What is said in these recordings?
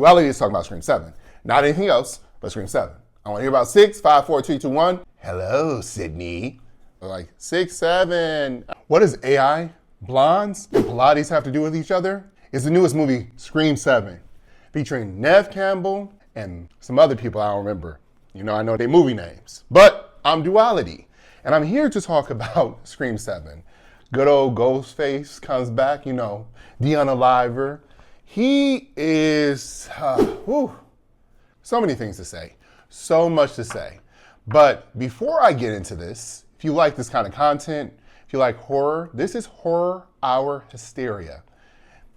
Duality is talking about Scream 7. Not anything else, but Scream 7. I want to hear about 6, 5, 4, 3, 2, 1. Hello, Sydney. Like 6, 7. What does AI, blondes, and Pilates have to do with each other? It's the newest movie, Scream 7, featuring Neve Campbell and some other people I don't remember. You know, I know their movie names. But I'm Duality, and I'm here to talk about Scream 7. Good old Ghostface comes back, you know, the unaliver. He is, so many things to say, so much to say. But before I get into this, if you like this kind of content, if you like horror, this is Horror Hour Hysteria.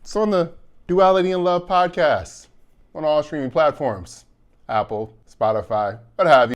It's on the Duality and Love podcast on all streaming platforms, Apple, Spotify, what have you.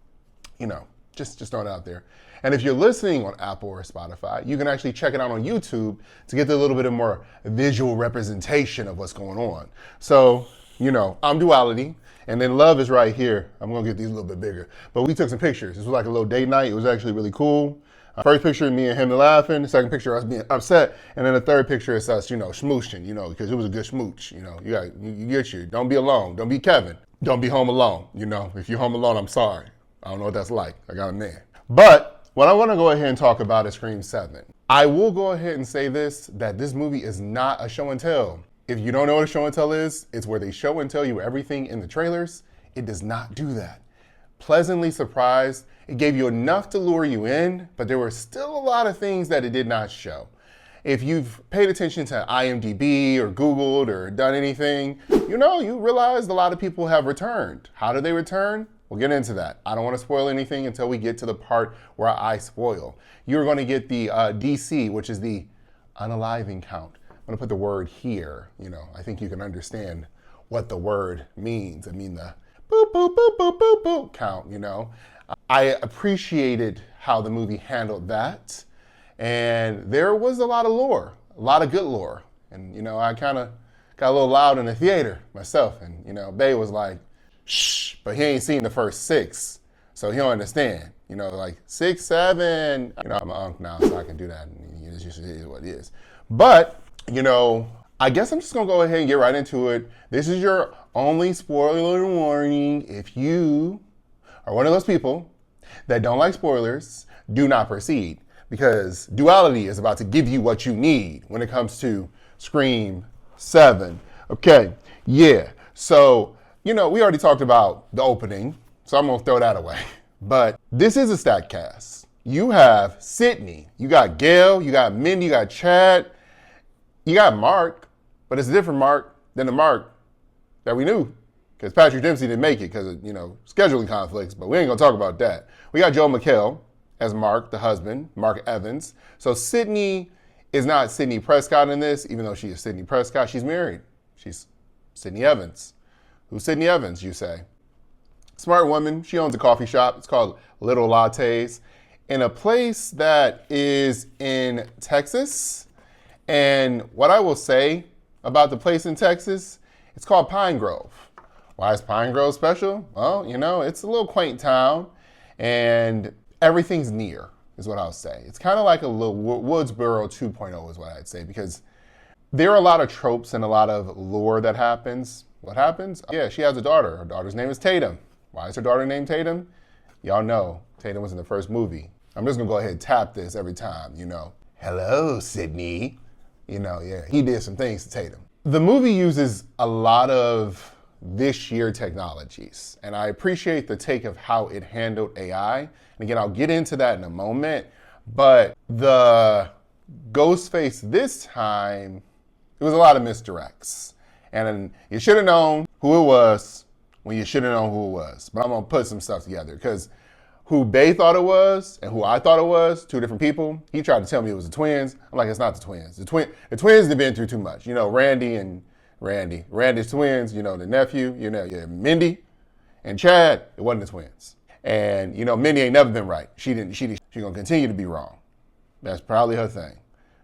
You know, just throwing it out there. And if you're listening on Apple or Spotify, you can actually check it out on YouTube to get a little bit of more visual representation of what's going on. So, you know, I'm Duality, and then Love is right here. I'm gonna get these a little bit bigger. But we took some pictures. This was like a little date night. It was actually really cool. First picture, me and him laughing. The second picture, us being upset. And then the third picture is us, you know, smooching, you know, because it was a good smooch. You know, you get you. Don't be alone. Don't be Kevin. Don't be home alone. You know, if you're home alone, I'm sorry. I don't know what that's like. I got a man. But what I want to go ahead and talk about is Scream 7. I will go ahead and say this, that this movie is not a show and tell. If you don't know what a show and tell is, it's where they show and tell you everything in the trailers. It does not do that. Pleasantly surprised. It gave you enough to lure you in, but there were still a lot of things that it did not show. If you've paid attention to IMDb or Googled or done anything, you know, you realize a lot of people have returned. How do they return? We'll get into that. I don't want to spoil anything until we get to the part where I spoil. You're going to get the DC, which is the unaliving count. I'm going to put the word here. You know, I think you can understand what the word means. I mean the boop, boop, boop, boop, boop, boop count, you know. I appreciated how the movie handled that. And there was a lot of lore, a lot of good lore. And, you know, I kind of got a little loud in the theater myself. And, you know, Bay was like, shh, but he ain't seen the first 6. So he don't understand. You know, like 6, 7. You know, I'm an unk now, so I can do that. And it just is what it is. But, you know, I guess I'm just going to go ahead and get right into it. This is your only spoiler warning. If you are one of those people that don't like spoilers, do not proceed. Because Duality is about to give you what you need when it comes to Scream 7. Okay, yeah. So, you know, we already talked about the opening, so I'm going to throw that away. But this is a stacked cast. You have Sydney, you got Gail, you got Mindy, you got Chad, you got Mark, but it's a different Mark than the Mark that we knew, because Patrick Dempsey didn't make it because of, you know, scheduling conflicts, but we ain't going to talk about that. We got Joel McHale as Mark, the husband, Mark Evans. So Sydney is not Sydney Prescott in this, even though she is Sydney Prescott. She's married. She's Sydney Evans. Who's Sydney Evans, you say? Smart woman. She owns a coffee shop. It's called Little Lattes in a place that is in Texas. And what I will say about the place in Texas, it's called Pine Grove. Why is Pine Grove special? Well, you know, it's a little quaint town and everything's near, is what I'll say. It's kind of like a little Woodsboro 2.0 is what I'd say, because there are a lot of tropes and a lot of lore that happens. What happens? Yeah, she has a daughter. Her daughter's name is Tatum. Why is her daughter named Tatum? Y'all know Tatum was in the first movie. I'm just gonna go ahead and tap this every time, you know. Hello, Sydney. You know, yeah, he did some things to Tatum. The movie uses a lot of this year technologies, and I appreciate the take of how it handled AI. And again, I'll get into that in a moment, but the Ghostface this time, it was a lot of misdirects. And you should have known who it was when you should have known who it was. But I'm going to put some stuff together, because who Bay thought it was and who I thought it was, 2 different people. He tried to tell me it was the twins. I'm like, it's not the twins. The twins have been through too much. You know, Randy's twins, you know, the nephew, you know, yeah, Mindy and Chad, it wasn't the twins. And, you know, Mindy ain't never been right. She going to continue to be wrong. That's probably her thing.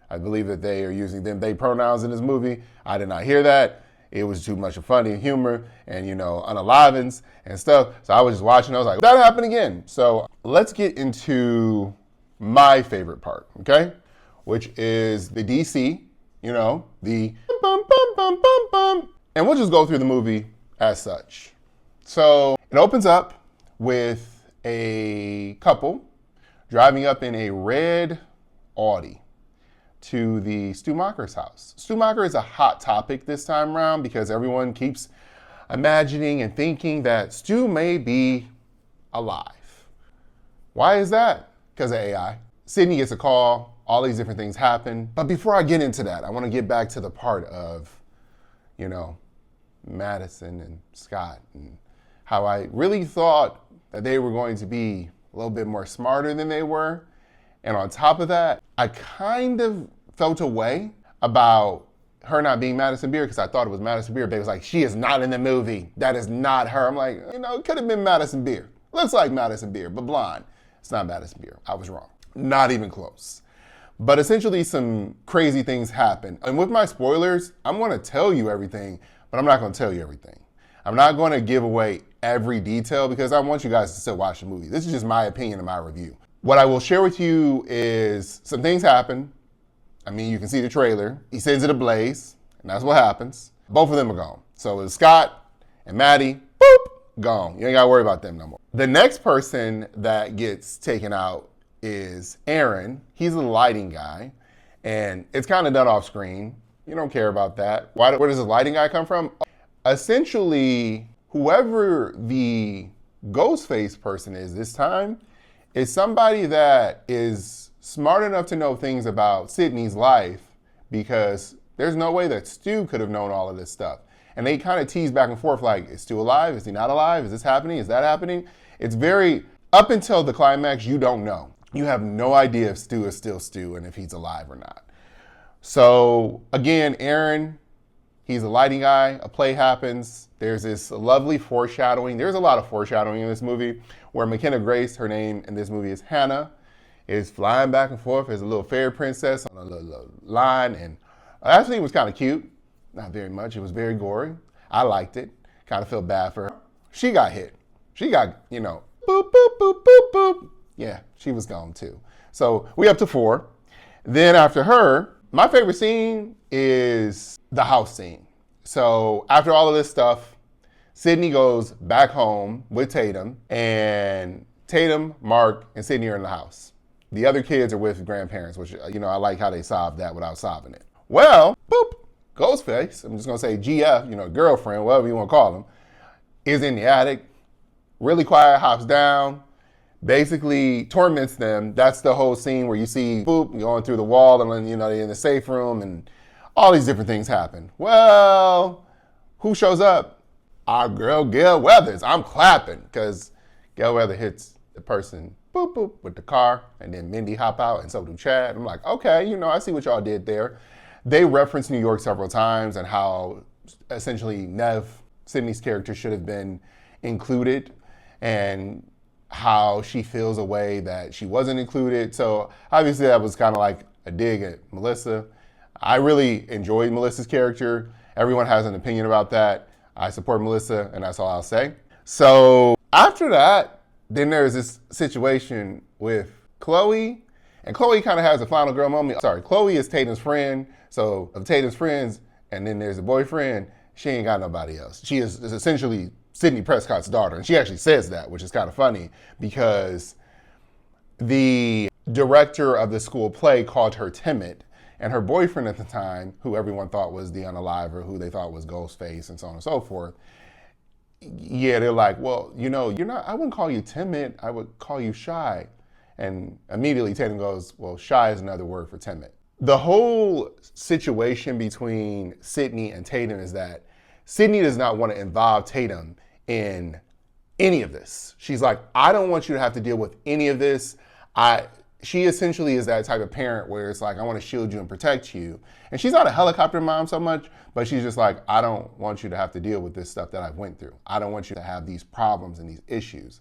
I believe that they are using them, they pronouns in this movie. I did not hear that. It was too much of funny humor and, you know, unalivings and stuff. So I was just watching. I was like, that happened again. So let's get into my favorite part, okay? Which is the DC, you know, the bum, bum, bum, bum, bum. And we'll just go through the movie as such. So it opens up with a couple driving up in a red Audi to the Stu Macher's house. Stu Macher is a hot topic this time around because everyone keeps imagining and thinking that Stu may be alive. Why is that? Because of AI. Sydney gets a call, all these different things happen. But before I get into that, I want to get back to the part of, Madison and Scott and how I really thought that they were going to be a little bit more smarter than they were. And on top of that, I kind of felt a way about her not being Madison Beer because I thought it was Madison Beer. But it was like, she is not in the movie. That is not her. I'm like, it could have been Madison Beer. Looks like Madison Beer, but blonde. It's not Madison Beer. I was wrong. Not even close. But essentially some crazy things happen. And with my spoilers, I'm going to tell you everything, but I'm not going to tell you everything. I'm not going to give away every detail because I want you guys to still watch the movie. This is just my opinion and my review. What I will share with you is some things happen. I mean, you can see the trailer. He sends it ablaze, and that's what happens. Both of them are gone. So it's Scott and Maddie, boop, gone. You ain't got to worry about them no more. The next person that gets taken out is Aaron. He's the lighting guy, and it's kind of done off screen. You don't care about that. Where does the lighting guy come from? Essentially, whoever the Ghostface person is this time is somebody that is smart enough to know things about Sydney's life because there's no way that Stu could have known all of this stuff. And they kind of tease back and forth like, is Stu alive? Is he not alive? Is this happening? Is that happening? It's very, up until the climax, you don't know. You have no idea if Stu is still Stu and if he's alive or not. So again, Aaron, he's a lighting guy, a play happens. There's this lovely foreshadowing. There's a lot of foreshadowing in this movie where McKenna Grace, her name in this movie is Hannah, is flying back and forth as a little fairy princess on a little line. And actually it was kind of cute. Not very much. It was very gory. I liked it. Kind of felt bad for her. She got hit. She got, boop, boop, boop, boop, boop. Yeah, she was gone too. So we up to 4. Then after her, my favorite scene is the house scene. So after all of this stuff, Sydney goes back home with Tatum, and Tatum, Mark, and Sydney are in the house. The other kids are with grandparents, which, I like how they solved that without solving it. Well, boop, Ghostface, I'm just gonna say GF, girlfriend, whatever you wanna call him, is in the attic, really quiet, hops down, basically torments them. That's the whole scene where you see boop going through the wall and then they're in the safe room and all these different things happen. Well, who shows up? Our girl Gail Weathers. I'm clapping because Gail Weathers hits the person boop boop with the car, and then Mindy hop out and so do Chad. I'm like, okay, I see what y'all did there. They reference New York several times and how essentially Nev, Sydney's character, should have been included, and how she feels a way that she wasn't included. So obviously that was kind of like a dig at Melissa. I really enjoyed Melissa's character. Everyone has an opinion about that. I support Melissa, and that's all I'll say. So after that, then there's this situation with Chloe, and Chloe kind of has a final girl moment. Sorry, Chloe is Tatum's friend. So of Tatum's friends, and then there's a boyfriend, she ain't got nobody else. She is essentially Sidney Prescott's daughter. And she actually says that, which is kind of funny because the director of the school play called her timid, and her boyfriend at the time, who everyone thought was the unaliver, who they thought was Ghostface and so on and so forth, yeah, they're like, well, you're not, I wouldn't call you timid, I would call you shy. And immediately Tatum goes, well, shy is another word for timid. The whole situation between Sydney and Tatum is that Sydney does not want to involve Tatum in any of this. She's like, I don't want you to have to deal with any of this. She essentially is that type of parent where it's like, I want to shield you and protect you. And she's not a helicopter mom so much, but she's just like, I don't want you to have to deal with this stuff that I went through. I don't want you to have these problems and these issues.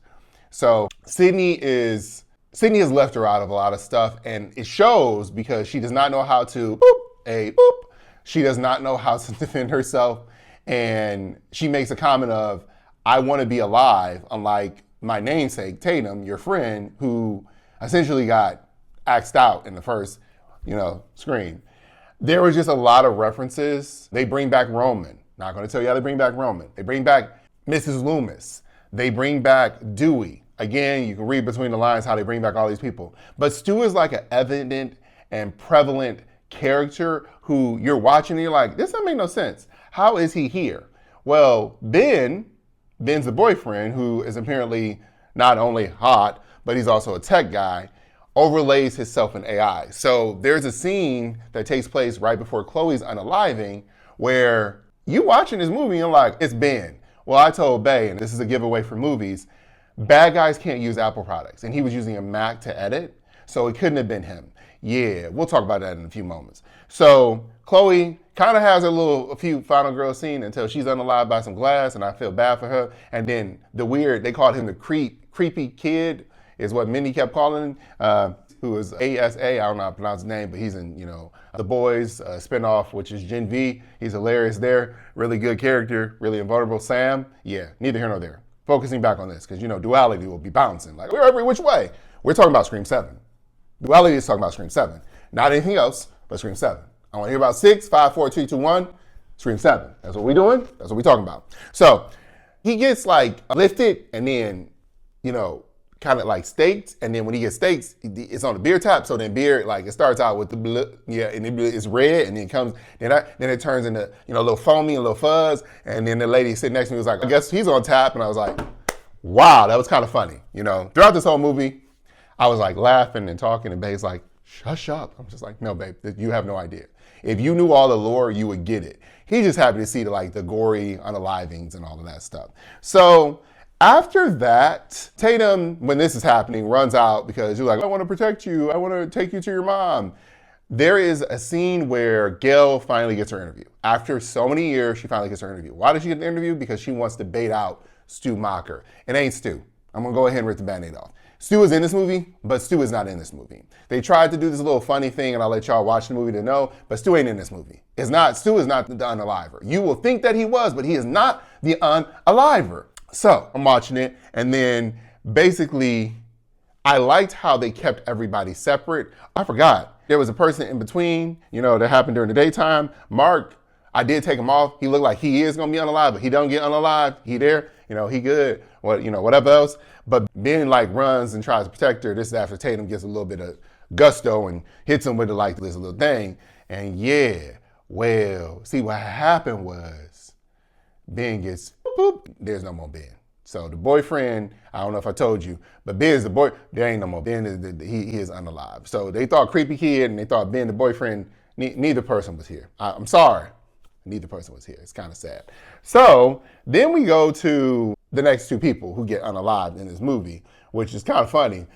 So Sydney has left her out of a lot of stuff, and it shows because she does not know how to boop. She does not know how to defend herself. And she makes a comment of, I want to be alive, unlike my namesake, Tatum, your friend, who essentially got axed out in the first, screen. There was just a lot of references. They bring back Roman. Not going to tell you how they bring back Roman. They bring back Mrs. Loomis. They bring back Dewey. Again, you can read between the lines how they bring back all these people. But Stu is like an evident and prevalent character who you're watching and you're like, this doesn't make no sense. How is he here? Well, Ben's the boyfriend, who is apparently not only hot, but he's also a tech guy, overlays himself in AI. So there's a scene that takes place right before Chloe's unaliving where you watching this movie and you're like, it's Ben. Well, I told Bay, and this is a giveaway for movies, bad guys can't use Apple products. And he was using a Mac to edit, so it couldn't have been him. Yeah, we'll talk about that in a few moments. So Chloe kind of has a few final girl scene until she's unalived by some glass, and I feel bad for her. And then they called him the creepy kid, is what Minnie kept calling him, who is ASA, I don't know how to pronounce his name, but he's in, The Boys spinoff, which is Gen V. He's hilarious there. Really good character, really invulnerable. Sam, yeah, neither here nor there. Focusing back on this, because, Duality will be bouncing. Like, we're every which way. We're talking about Scream 7. Duality is talking about Scream 7. Not anything else, but Scream 7. I want to hear about 6, 5, 4, 3, 2, 1, Scream 7. That's what we're doing. That's what we're talking about. So he gets lifted and then, kind of staked. And then when he gets staked, it's on the beer tap. So then beer, it starts out with the blue, and it's red, and then it turns into, a little foamy, a little fuzz. And then the lady sitting next to me was like, I guess he's on tap. And I was like, wow, that was kind of funny. Throughout this whole movie, I was laughing and talking, and Babe's like, shush up. I'm just like, no, babe, you have no idea. If you knew all the lore, you would get it. He's just happy to see the gory unalivings and all of that stuff. So after that, Tatum, when this is happening, runs out because you're like, I want to protect you. I want to take you to your mom. There is a scene where Gail finally gets her interview. After so many years, she finally gets her interview. Why does she get the interview? Because she wants to bait out Stu Macher. It ain't Stu. I'm going to go ahead and rip the Band-Aid off. Stu is in this movie, but Stu is not in this movie. They tried to do this little funny thing, and I'll let y'all watch the movie to know, but Stu ain't in this movie. Stu is not the unaliver. You will think that he was, but he is not the unaliver. So I'm watching it, and then basically, I liked how they kept everybody separate. I forgot. There was a person in between, that happened during the daytime. Mark, I did take him off. He looked like he is going to be unalive, but he don't get unalive. He there, he good. Whatever else. But Ben runs and tries to protect her. This is after Tatum gets a little bit of gusto and hits him with this little thing. And see what happened was Ben gets boop. There's no more Ben. So the boyfriend, I don't know if I told you, but Ben's the boy. There ain't no more Ben. He is unalive. So they thought creepy kid and they thought Ben the boyfriend. Neither person was here. I'm sorry. Neither person was here. It's kind of sad. So then we go to the next two people who get unalived in this movie, which is kind of funny.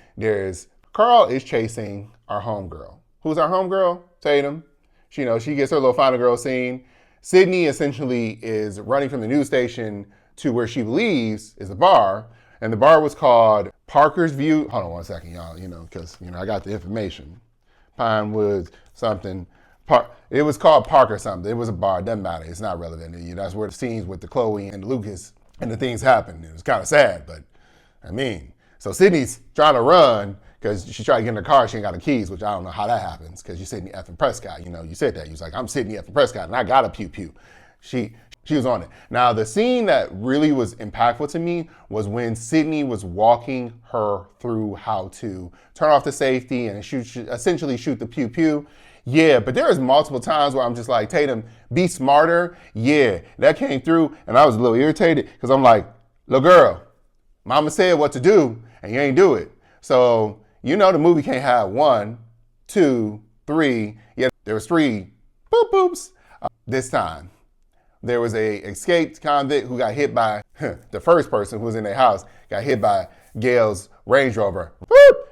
Carl is chasing our homegirl. Who's our homegirl? Tatum. She gets her little final girl scene. Sydney essentially is running from the news station to where she believes is the bar. And the bar was called Parker's View. Hold on one second, y'all, because, I got the information. Pine Woods, something. It was called Parker something. It was a bar. Doesn't matter. It's not relevant. That's where the scenes with the Chloe and Lucas and the things happened. It was kind of sad, but so Sydney's trying to run because she tried to get in the car. She ain't got the keys, which I don't know how that happens because you're Sydney effing Prescott. You said that. You was like, I'm Sydney effing Prescott and I got a pew pew. She was on it. Now, the scene that really was impactful to me was when Sydney was walking her through how to turn off the safety and essentially shoot the pew pew. Yeah, but there is multiple times where I'm just like, Tatum, be smarter. Yeah, that came through, and I was a little irritated because I'm like, little girl, mama said what to do, and you ain't do it. So, the movie can't have 1, 2, 3. Yeah, there was 3 boop boops this time. There was a escaped convict who got hit by the first person who was in their house, got hit by Gail's Range Rover,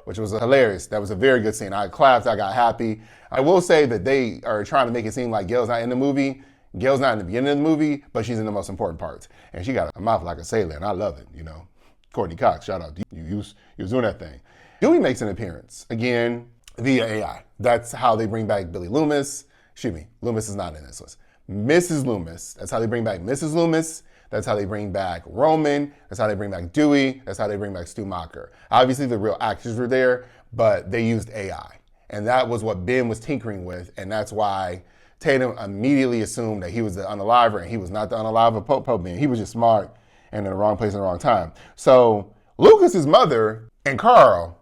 which was hilarious. That was a very good scene. I clapped, I got happy. I will say that they are trying to make it seem like Gail's not in the movie. Gail's not in the beginning of the movie, but she's in the most important parts. And she got a mouth like a sailor, and I love it, Courtney Cox, shout out to you. You was doing that thing. Dewey makes an appearance, again, via AI. That's how they bring back Billy Loomis. Excuse me, Loomis is not in this list. Mrs. Loomis. That's how they bring back Mrs. Loomis. That's how they bring back Roman. That's how they bring back Dewey. That's how they bring back Stu Macher. Obviously, the real actors were there, but they used AI. And that was what Ben was tinkering with. And that's why Tatum immediately assumed that he was the unaliver, and he was not the unaliver Pope man. He was just smart and in the wrong place at the wrong time. So Lucas's mother and Carl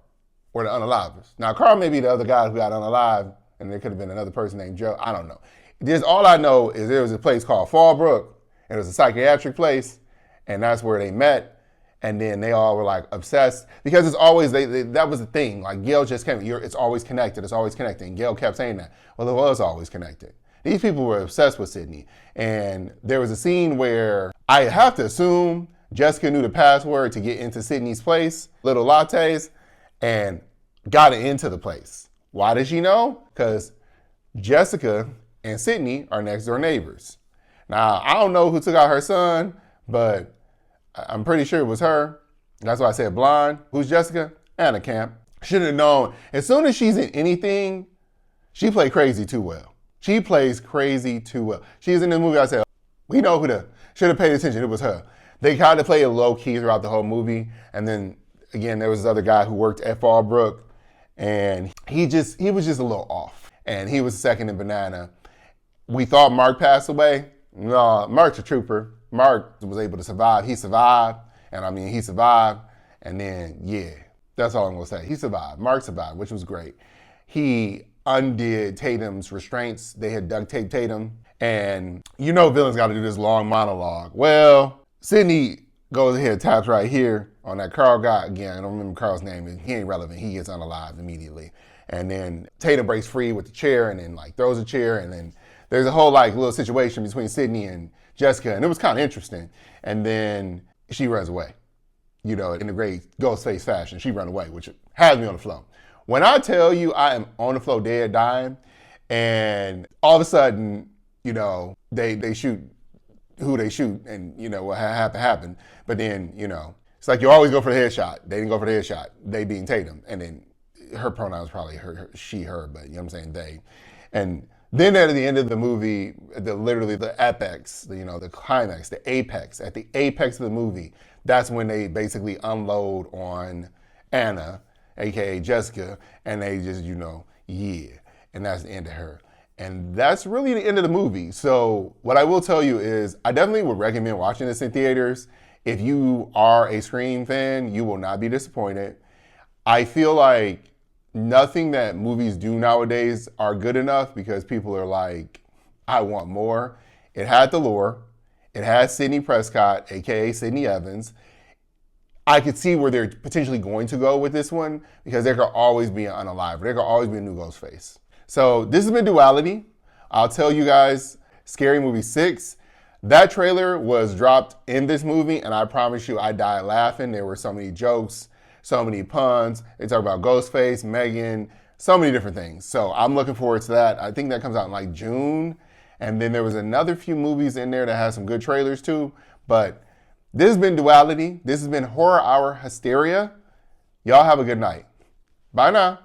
were the unalivers. Now Carl may be the other guy who got unalived, and there could have been another person named Joe. I don't know. Just all I know is there was a place called Fallbrook, and it was a psychiatric place, and that's where they met. And then they all were like obsessed because it's always that was the thing. Like Gail just came, it's always connected. It's always connected. And Gail kept saying that. Well, it was always connected. These people were obsessed with Sydney. And there was a scene where I have to assume Jessica knew the password to get into Sydney's place, Little Lattes, and got it into the place. Why did she know? Because Jessica and Sydney are next door neighbors. Now, I don't know who took out her son, but I'm pretty sure it was her. That's why I said blonde. Who's Jessica? Anna Camp. Should have known. As soon as she's in anything, she played crazy too well. She plays crazy too well. She's in the movie. I said, we know who should have paid attention. It was her. They kind of played it low key throughout the whole movie. And then again, there was this other guy who worked at Fallbrook, and he was just a little off. And he was second in Banana. We thought Mark passed away. No, Mark's a trooper. Mark was able to survive. He survived. And I mean, he survived. And then, yeah, that's all I'm going to say. He survived. Mark survived, which was great. He undid Tatum's restraints. They had duct taped Tatum. And you know villains got to do this long monologue. Well, Sydney goes ahead, taps right here on that Carl guy. Again, I don't remember Carl's name. He ain't relevant. He gets unalived immediately. And then Tatum breaks free with the chair and then like throws a chair. And then there's a whole like little situation between Sydney and Jessica, and it was kind of interesting. And then she runs away, you know, in a great Ghostface fashion. She ran away, which has me on the floor. When I tell you I am on the floor dead, dying, and all of a sudden, you know, they shoot who they shoot, and, you know, what happened. But then, you know, it's like you always go for the headshot. They didn't go for the headshot. They being Tatum. And then her pronouns probably her, she, her, but you know what I'm saying, they. And then at the end of the movie, literally the apex, you know, the climax, the apex, at the apex of the movie, that's when they basically unload on Anna, AKA Jessica, and they just, you know, yeah. And that's the end of her. And that's really the end of the movie. So what I will tell you is I definitely would recommend watching this in theaters. If you are a Scream fan, you will not be disappointed. I feel like nothing that movies do nowadays are good enough because people are like, I want more. It had the lore. It had Sidney Prescott, AKA Sidney Evans. I could see where they're potentially going to go with this one because there could always be an unalive. There could always be a new Ghostface. So this has been Duality. I'll tell you guys, Scary Movie 6. That trailer was dropped in this movie, and I promise you I died laughing. There were so many jokes, so many puns. They talk about Ghostface, Megan, so many different things. So I'm looking forward to that. I think that comes out in like June. And then there was another few movies in there that had some good trailers too. But this has been Duality. This has been Horror Hour Hysteria. Y'all have a good night. Bye now.